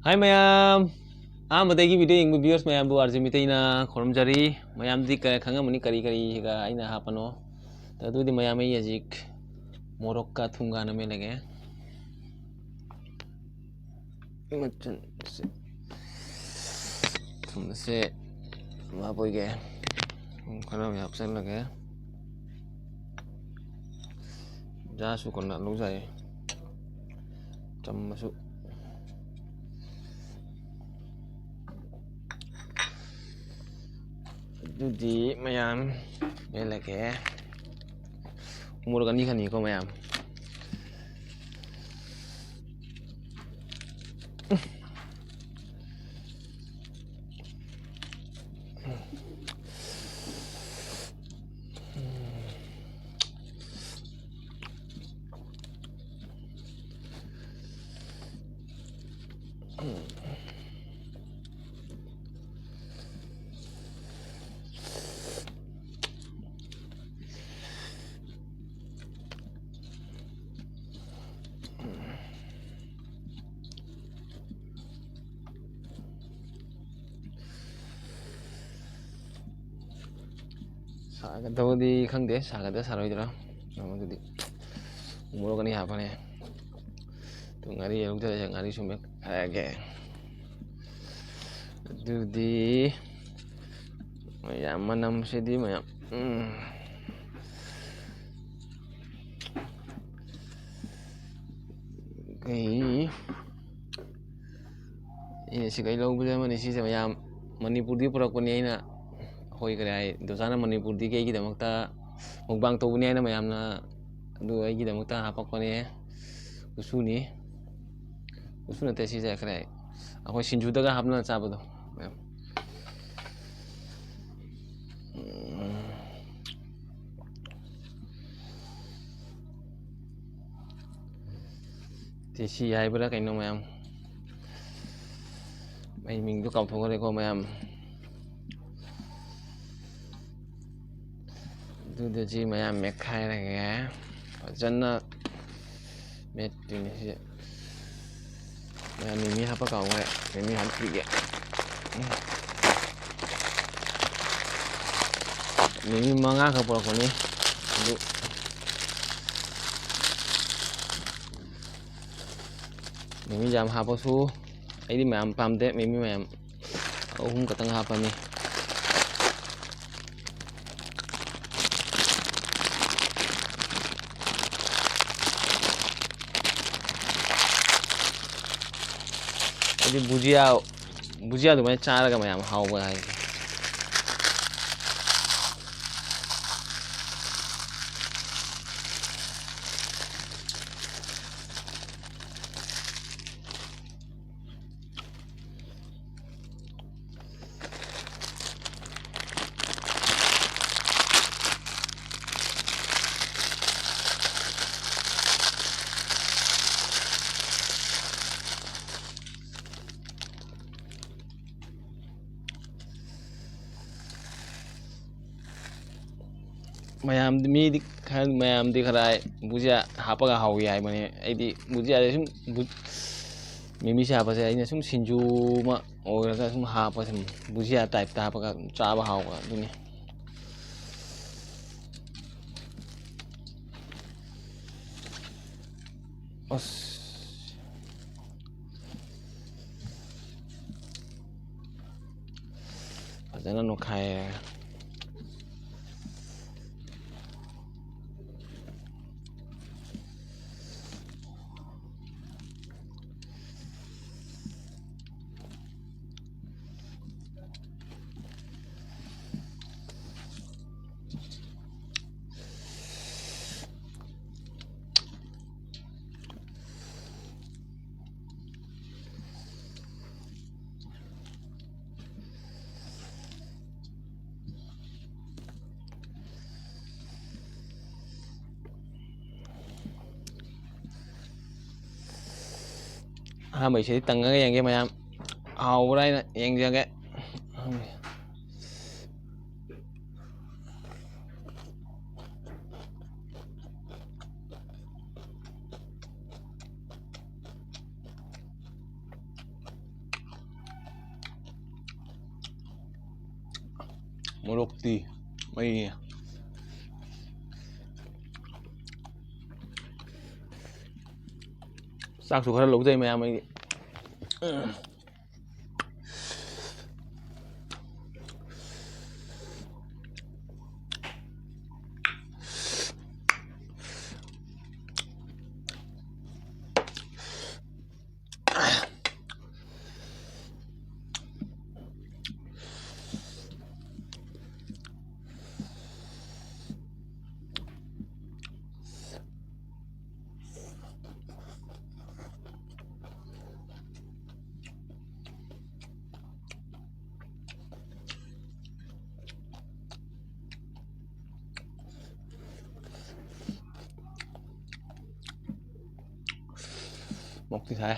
Hai mayam, ꯑꯍꯥꯟꯕꯗꯒꯤ video ꯌꯦꯡꯕ ꯚꯤꯌꯔꯁ ꯃꯌꯥꯝꯕꯨ ꯑꯥꯔꯖꯦ ꯃꯤꯇꯩꯅ ꯈꯨꯔꯨꯝꯖꯔꯤ ꯃꯌꯥꯝꯗꯤ ꯈꯪꯉꯝꯃꯅꯤ ꯀꯔꯤ ꯀꯔꯤꯒ ꯑꯩꯅ ꯍꯥꯞꯄꯅꯣ ꯑꯗꯨꯗꯤ ꯃꯌꯥꯝ ꯑꯩ ꯍꯧꯖꯤꯛ ꯃꯣꯔꯣꯛꯀ ꯊꯨꯝꯒ ꯃꯦꯠꯂꯒꯦ ꯃꯆꯜꯁꯦ ꯊꯨꯝꯁꯦ ꯍꯥꯞꯄꯣꯏꯒꯦ ꯈꯔ ꯍꯥꯞꯆꯜꯂꯒꯦ ꯖꯥꯁꯨ ꯀꯣꯟꯅ ꯂꯧꯖꯩ ꯆꯝꯃꯁꯨ ꯑꯗꯨꯗꯤ ꯃꯌꯥꯝ ꯃꯦꯠꯂꯒꯦ ꯃꯣꯔꯣꯛ ꯑꯅꯤ ꯈꯛꯅꯤꯀꯣ ꯃꯌꯥꯝ ꯁꯥꯒꯗꯕꯗꯤ ꯈꯪꯗꯦ ꯁꯥꯒꯗ꯭ꯔꯥ ꯁꯥꯔꯣꯏꯗ꯭ꯔꯥ ꯑꯗꯨꯗꯤ ꯃꯣꯔꯣꯛ ꯑꯅꯤ ꯍꯥꯞꯄꯅꯦ ꯑꯗꯨ ꯉꯥꯔꯤ ꯂꯧꯊꯔꯁꯦ ꯉꯥꯔꯤꯁꯨ ꯃꯦꯠꯈꯥꯏꯔꯒꯦ ꯑꯗꯨꯗꯤ ꯃꯌꯥꯝ ꯃꯅꯝꯁꯤꯗꯤ ꯃꯌꯥꯝ ꯑꯩꯅ ꯁꯤꯒꯩ ꯂꯧꯕꯁꯦ ꯑꯃꯅꯤ ꯁꯤꯁꯦ ꯃꯌꯥꯝ ꯃꯅꯤꯄꯨꯔꯗꯒꯤ ꯄꯨꯔꯛꯄꯅꯤ ꯑꯩꯅ ꯑꯩꯈꯣꯏ ꯀꯔꯤ ꯍꯥꯏ ꯗꯣꯁꯥꯅ ꯃꯅꯤꯄꯨꯔꯗꯒꯤ ꯑꯩꯒꯤꯗꯃꯛꯇ ꯃꯨꯛꯕꯥꯡ ꯇꯧꯕꯅꯤ ꯍꯥꯏꯅ ꯃꯌꯥꯝꯅ ꯑꯗꯨ ꯑꯩꯒꯤꯗꯃꯛꯇ ꯍꯥꯞꯄꯛꯄꯅꯦ ꯎꯁꯨꯅꯤ ꯎꯁꯨ ꯅꯠꯇꯦ ꯁꯤꯁꯦ ꯀꯔꯤ ꯍꯥꯏ ꯑꯩꯈꯣꯏ ꯁꯤꯡꯖꯨꯗꯒ ꯍꯥꯞꯅ ꯆꯥꯕꯗꯣ ꯇꯦꯁꯤ ꯍꯥꯏꯕ꯭ꯔꯥ ꯀꯩꯅꯣ ꯃꯌꯥꯝ ꯑꯩ ꯃꯤꯡꯗꯣ ꯀꯥꯎꯊꯣꯛꯈ꯭ꯔꯦꯀꯣ ꯃꯌꯥꯝ ꯑꯗꯨꯗꯤ ꯃꯌꯥꯝ ꯃꯦꯠꯈꯥꯏꯔꯒꯦ ꯐꯖꯅ ꯃꯦꯠꯇꯣꯏꯅꯦ ꯁꯤꯁꯦ ꯃꯌꯥꯝ ꯃꯤꯃꯤ ꯍꯥꯞꯄ ꯀꯥꯎꯈ꯭ꯔꯦ ꯃꯤꯃꯤ ꯍꯥꯞꯄꯤꯒꯦ ꯃꯤꯃꯤ 5 ꯈꯛ ꯄꯨꯔꯛꯄꯅꯤ ꯑꯗꯨ ꯃꯤꯃꯤ ꯌꯥꯝ ꯍꯥꯞꯄꯁꯨ ꯑꯩꯗꯤ ꯃꯌꯥꯝ ꯄꯥꯝꯗꯦ ꯃꯤꯃꯤ ꯃꯌꯥꯝ 3 ꯈꯛꯇꯪ ꯍꯥꯞꯄꯅꯤ ꯑꯩꯗꯤ ꯕꯨꯖꯤꯌꯥ ꯑꯗꯨꯃꯥꯏꯅ ꯆꯥꯔꯒ ꯃꯌꯥꯝ ꯍꯥꯎꯕ ꯍꯥꯏꯁꯦ ꯃꯌꯥꯝꯗꯤ ꯈꯔ ꯕꯨꯖꯤꯌꯥ ꯍꯥꯞꯄꯒ ꯍꯥꯎꯏ ꯍꯥꯏꯕꯅꯦ ꯑꯩꯗꯤ ꯕꯨꯖꯤꯌꯥꯁꯦ ꯁꯨꯝ ꯃꯤꯃꯤꯁꯦ ꯍꯥꯞꯄꯁꯦ ꯑꯩꯅ ꯁꯨꯝ ꯁꯤꯡꯖꯨ ꯑꯃ ꯑꯣꯏꯔꯒ ꯁꯨꯝ ꯍꯥꯞꯄ ꯁꯨꯝ ꯕꯨꯖꯤꯌꯥ ꯇꯥꯏꯞꯇ ꯍꯥꯞꯄꯒ ꯆꯥꯕ ꯍꯥꯎꯕ ꯑꯗꯨꯅꯤ ꯑꯁ ꯐꯖꯅ ꯅꯣꯠꯈꯥꯏꯔꯦ ꯑꯍꯥꯟꯕꯩꯁꯤꯗꯤ ꯇꯪꯉꯒ ꯌꯦꯡꯒꯦ ꯃꯌꯥꯝ ꯍꯥꯎꯕ꯭ꯔꯥ ꯍꯥꯏꯅ ꯌꯦꯡꯖꯒꯦ ꯃꯣꯔꯣꯛꯇꯤ ꯃꯩ ꯆꯥꯛꯁꯨ ꯈꯔ ꯂꯧꯖꯩ ꯃꯌꯥꯝ ꯑꯩꯗꯤ 먹기 잘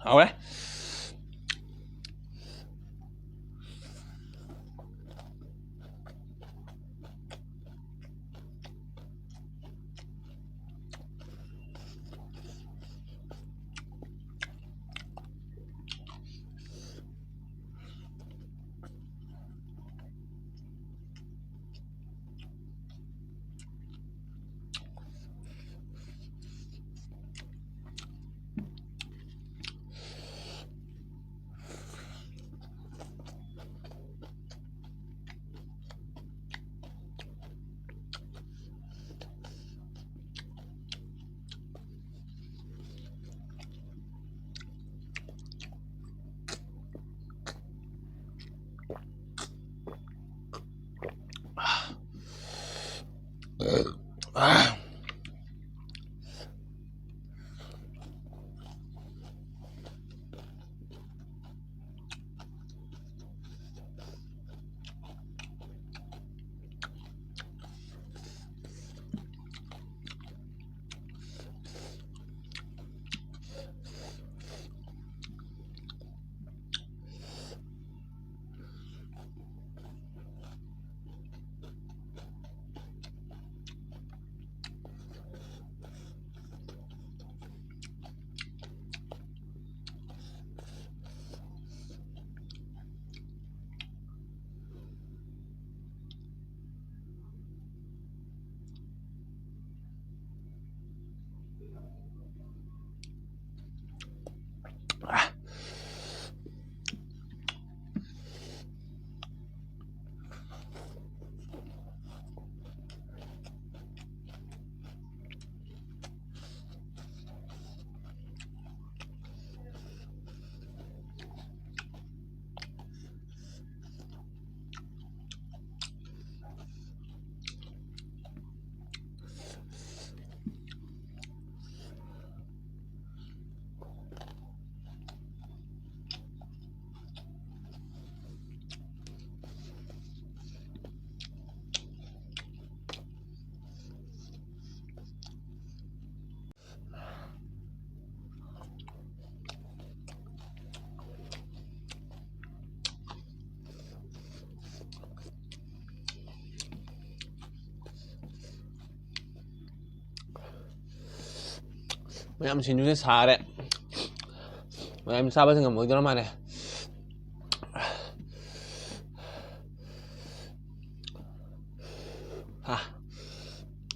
아 왜? ꯃꯌꯥꯝ ꯁꯤꯡꯖꯨꯁꯦ ꯁꯥꯔꯦ ꯃꯌꯥꯝ ꯆꯥꯕꯁꯦ ꯉꯝꯃꯣꯏꯗꯧꯔ ꯃꯥꯜꯂꯦ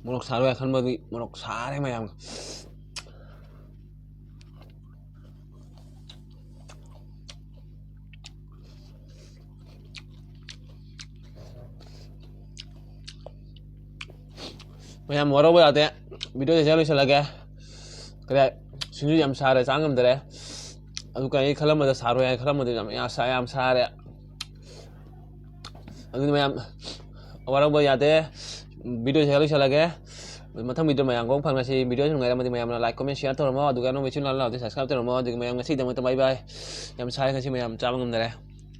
ꯃꯣꯔꯣꯛ ꯁꯥꯔꯣꯏ ꯈꯟꯕꯗꯤ ꯃꯣꯔꯣꯛ ꯁꯥꯔꯦ ꯃꯌꯥꯝ ꯃꯌꯥꯝ ꯋꯥꯔꯧꯕ ꯌꯥꯗꯦ ꯚꯤꯗꯤꯑꯣꯁꯦ ꯁꯤꯗ ꯂꯣꯏꯁꯤꯜꯂꯒꯦ ꯀꯔꯤ ꯁꯤꯡꯖꯨ ꯌꯥꯝ ꯁꯥꯔꯦ ꯆꯥ ꯉꯝꯗꯔꯦ ꯑꯗꯨ ꯀꯔꯤ ꯈꯜꯂꯝꯕꯗ ꯁꯥꯔꯣꯏ ꯍꯥꯏ ꯈꯜꯂꯝꯕꯗ ꯌꯥꯝ ꯁꯥꯔꯦ ꯑꯗꯨꯅ ꯃꯌꯥꯝ ꯋꯥꯔꯧꯕ ꯌꯥꯗꯦ ꯚꯤꯗꯤꯑꯣꯁꯦ ꯁꯤꯗ ꯂꯣꯏꯁꯤꯜꯂꯒꯦ ꯃꯊꯪ ꯚꯤꯗꯤꯑꯣ ꯃꯌꯥꯝ ꯀꯣꯡ ꯐꯪꯉꯁꯤ ꯚꯤꯗꯤꯑꯣꯁꯤ ꯅꯨꯡꯉꯥꯏꯔꯝꯃꯗꯤ ꯃꯌꯥꯝꯅ ꯂꯥꯏꯛ ꯀꯣꯃꯦꯟ ꯁꯤꯌꯔ ꯇꯧꯔꯝꯃꯣ ꯑꯗꯨꯒ ꯅꯣꯡꯃꯩꯁꯨ ꯂꯥꯎꯗꯤ ꯁꯕꯁꯀ꯭ꯔꯥꯏꯕ ꯇꯧꯔꯝꯃꯣ ꯑꯗꯨꯒ ꯃꯌꯥꯝ ꯉꯁꯤꯒꯤꯗꯃꯛꯇ ꯕꯥꯏ ꯕꯥꯏ ꯌꯥꯝ ꯁꯥꯔꯦ ꯉꯁꯤ ꯃꯌꯥꯝ ꯆꯥꯕ ꯉꯝꯗꯔꯦ